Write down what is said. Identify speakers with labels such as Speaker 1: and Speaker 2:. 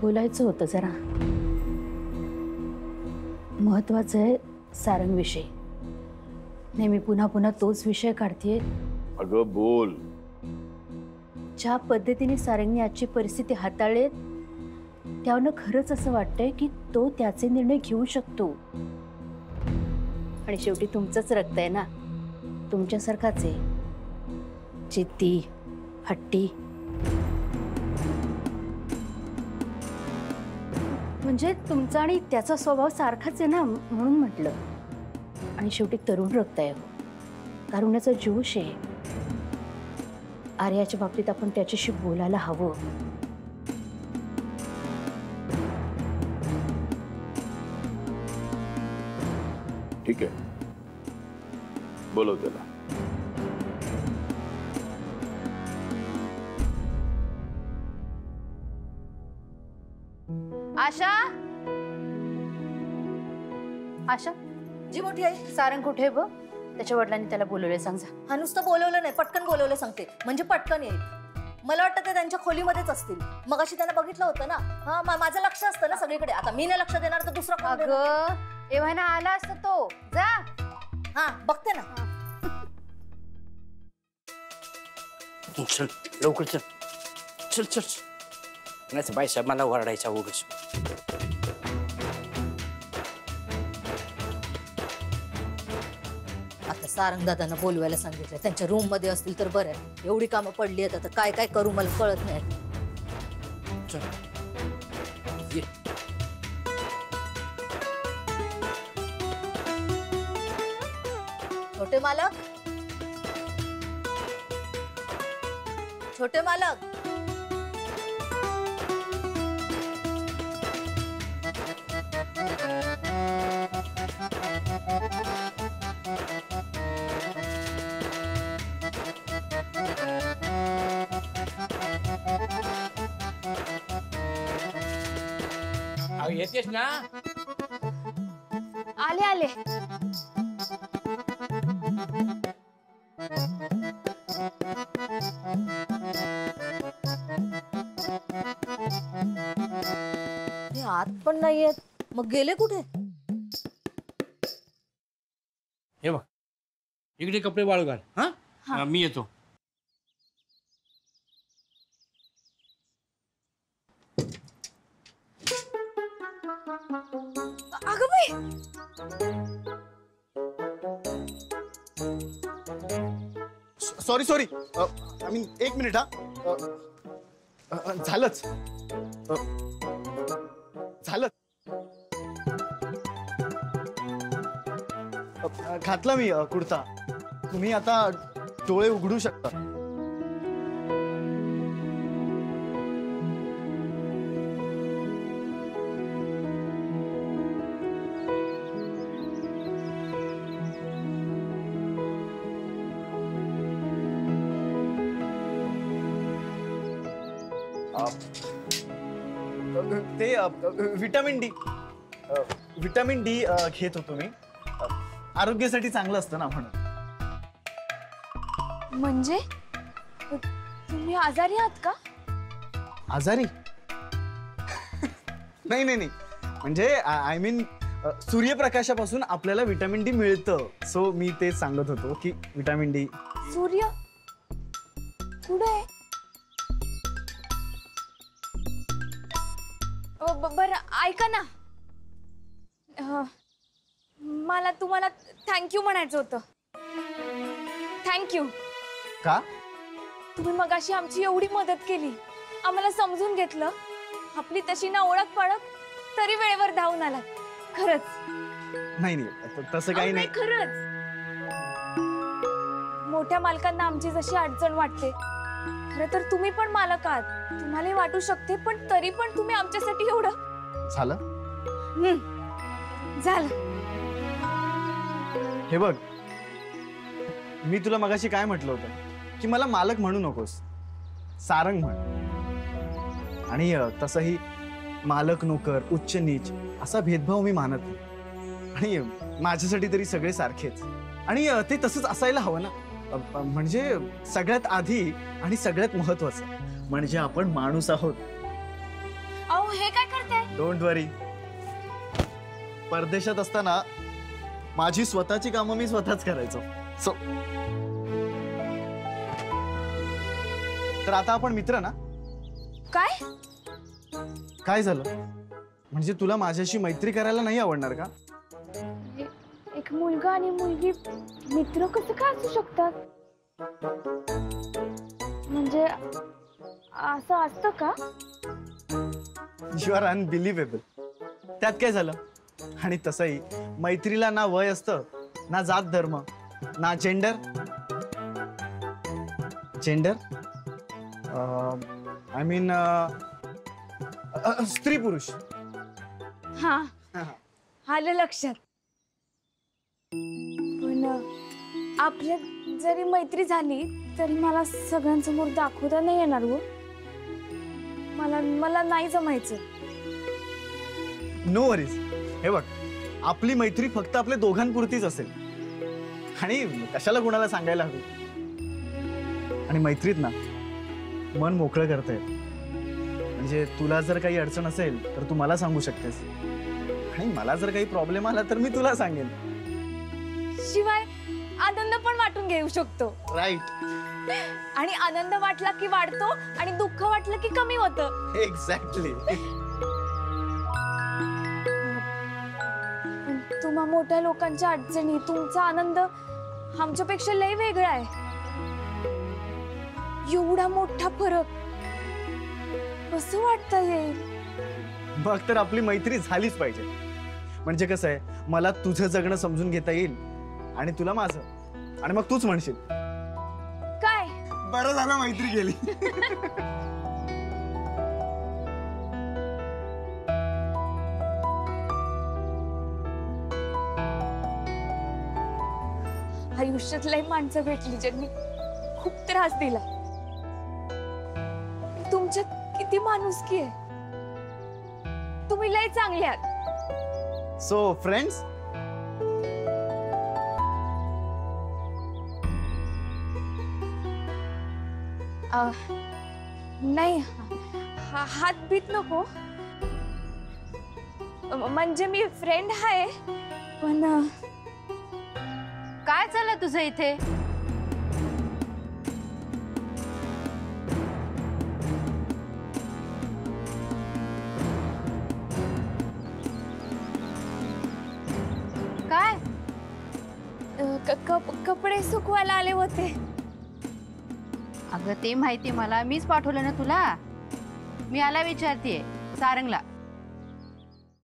Speaker 1: बोलायचं होतं जरा महत्वाचं आहे सारंग विषय। नेहमी पुन्हा पुन्हा तोच विषय काढतेय।
Speaker 2: अगं बोल।
Speaker 1: ज्या पद्धतीने सारंगने आजची परिस्थिती हाताळली त्यावरनं खरंच असं वाटतंय की तो त्याचे निर्णय घेऊ शकतो। आणि शेवटी तुमचंच रक्त आहे ना, तुमच्यासारखाच आहे, जिद्दी हट्टी। म्हणजे तुमचा आणि त्याचा स्वभाव सारखाच आहे ना, म्हणून म्हटलं। आणि शेवटी तरुण रक्त आहे, तारुण्याचा जोश आहे। आर्याच्या बाबतीत आपण त्याच्याशी बोलायला हवं।
Speaker 2: ठीक आहे, बोलव त्याला।
Speaker 1: आशा, आशा
Speaker 3: जी मोठी आई,
Speaker 1: सारंग कुठे बघ? त्याच्या वडिलांनी त्याला बोलवले, सांग जा।
Speaker 3: हा नुसतं बोलवलं नाही, पटकन बोलवलं सांगते, म्हणजे पटकन येईल। मला वाटतं ते त्यांच्या खोलीमध्येच असतील। मग अशी त्यांना बघितलं होतं ना। हा माझं लक्ष असतं ना सगळीकडे। आता मी नाही लक्ष देणार तर दुसरा कोण देणार?
Speaker 1: अगं एव्हा ना आला असता तो, जा।
Speaker 3: हा बघते ना।
Speaker 4: चल लवकर चल, चल चल। नाही बाईसाहेब मला ओरडायचा उगाच।
Speaker 3: आता सारंग दादांना बोलवायला सांगितलं, त्यांच्या रूम मध्ये असतील तर बरं आहे। एवढी कामं पडली आहेत, आता काय काय करू मला कळत नाही।
Speaker 4: चल ये।
Speaker 3: छोटे मालक, छोटे मालक,
Speaker 4: येतेस ना?
Speaker 1: आले आले।
Speaker 3: हे आत पण नाहीयेत, मग गेले कुठे?
Speaker 4: हे बघ, इकडे कपडे वाळू घाल। हा मी येतो।
Speaker 3: अगं बाई,
Speaker 5: सॉरी सॉरी, आय मीन एक मिनिट। हा झालंच झालं, घातला मी कुर्ता। तुम्ही आता डोळे उघडू शकता। ते विटामिन डी घेत होतो मी, आरोग्यासाठी चांगलं असतं ना म्हणून।
Speaker 6: म्हणजे तुम्ही आजारी आहात का?
Speaker 5: आजारी? नाही नाही नाही, म्हणजे आय मीन सूर्यप्रकाशापासून आपल्याला विटामिन डी मिळतं, सो मी ते सांगत होतो की विटामिन डी।
Speaker 6: सूर्य कुठे? बरं ऐका ना, मला तुम्हाला थँक्यू म्हणायचं होतं। थँक्यू।
Speaker 5: का?
Speaker 6: तुम्ही मगाशी आमची एवढी मदत केली, आम्हाला समजून घेतलं, आपली तशी ना ओळख पाळख, तरी वेळेवर धावून आलात। खरंच।
Speaker 5: नाही नाही तसं काही नाही।
Speaker 6: खरंच मोठ्या मालकांना आमची जशी अडचण वाटते, खरं तर तुम्ही पण मालक आहात, तुम्हाला वाटू शकते, पण तरी पण तुम्ही आमच्यासाठी एवढं
Speaker 5: झालं।
Speaker 6: झालं।
Speaker 5: हे बघ, मी तुला मगाशी काय म्हटलं होतं की मला मालक म्हणू नकोस, सारंग म्हण। आणि तसंही मालक नोकर उच्च नीच असा भेदभाव मी मानत नाही, आणि माझ्यासाठी तरी सगळे सारखेच, आणि ते तसंच असायला हवं ना। म्हणजे सगळ्यात आधी आणि सगळ्यात महत्त्वाचं म्हणजे आपण माणूस आहोत।
Speaker 6: अहो हे काय
Speaker 5: डोंट वरी. परदेशात असताना माझी स्वतःची कामं मी स्वतःच करायचो. सो तर आता आपण मित्र ना.
Speaker 6: काय?
Speaker 5: काय झालं? म्हणजे तुला माझ्याशी मैत्री करायला नाही आवडणार का?
Speaker 6: एक मुलगा आणि मुलगी मित्र कसं काय असू शकतात? म्हणजे असं असतं का?
Speaker 5: You are unbelievable. त्यात काय झालं? आणि तसंही मैत्रीला ना वय असतं, ना जात धर्म, ना जेंडर. आय मीन स्त्री पुरुष.
Speaker 6: हा आलं लक्षात. पण आपल्यात जरी मैत्री झाली तरी मला सगळ्यांसमोर दाखवता नाही येणार हो. मला नाही जमायचं.
Speaker 5: No worries. हे बघ, आपली मैत्री फक्त आपल्या दोघांपुरतीच असेल आणि कशाला कुणाला सांगायला हवी. आणि मैत्रीत ना मन मोकळं करता येत. म्हणजे तुला जर काही अडचण असेल तर तू मला सांगू शकतेस आणि मला जर काही प्रॉब्लेम आला तर मी तुला सांगेन.
Speaker 6: शिवाय आनंद पण वाटून घेऊ शकतो.
Speaker 5: राईट.
Speaker 6: आणि आनंद वाटला की वाढतो आणि दुःख वाटलं की कमी होतं.
Speaker 5: एक्झॅक्टली.
Speaker 6: तुम्हा मोठ्या लोकांच्या अडचणी, तुमचा आनंद आमच्यापेक्षा लय वेगळा आहे. एवढा मोठा फरक कसं वाटतं येईल?
Speaker 5: मग तर आपली मैत्री झालीच पाहिजे. म्हणजे कसं आहे, मला तुझं जगणं समजून घेता येईल आणि तुला माझं. आणि मग तूच म्हणशील
Speaker 6: काय
Speaker 5: बरं झालं मैत्री गेली.
Speaker 6: आयुष्यात लय माणसं भेटली ज्यांनी खूप त्रास दिला. तुमच्यात किती माणुसकी आहे. तुम्ही लय चांगले आहात.
Speaker 5: So friends.
Speaker 6: नाही हात बीत नको. म्हणजे मी फ्रेंड आहे पण.
Speaker 1: काय चाललं तुझं इथे? काय?
Speaker 6: कपडे सुकवायला आले होते.
Speaker 1: अगं ते माहिती मला, मीच पाठवलं ना तुला. मी आला विचारतीये सारंगला.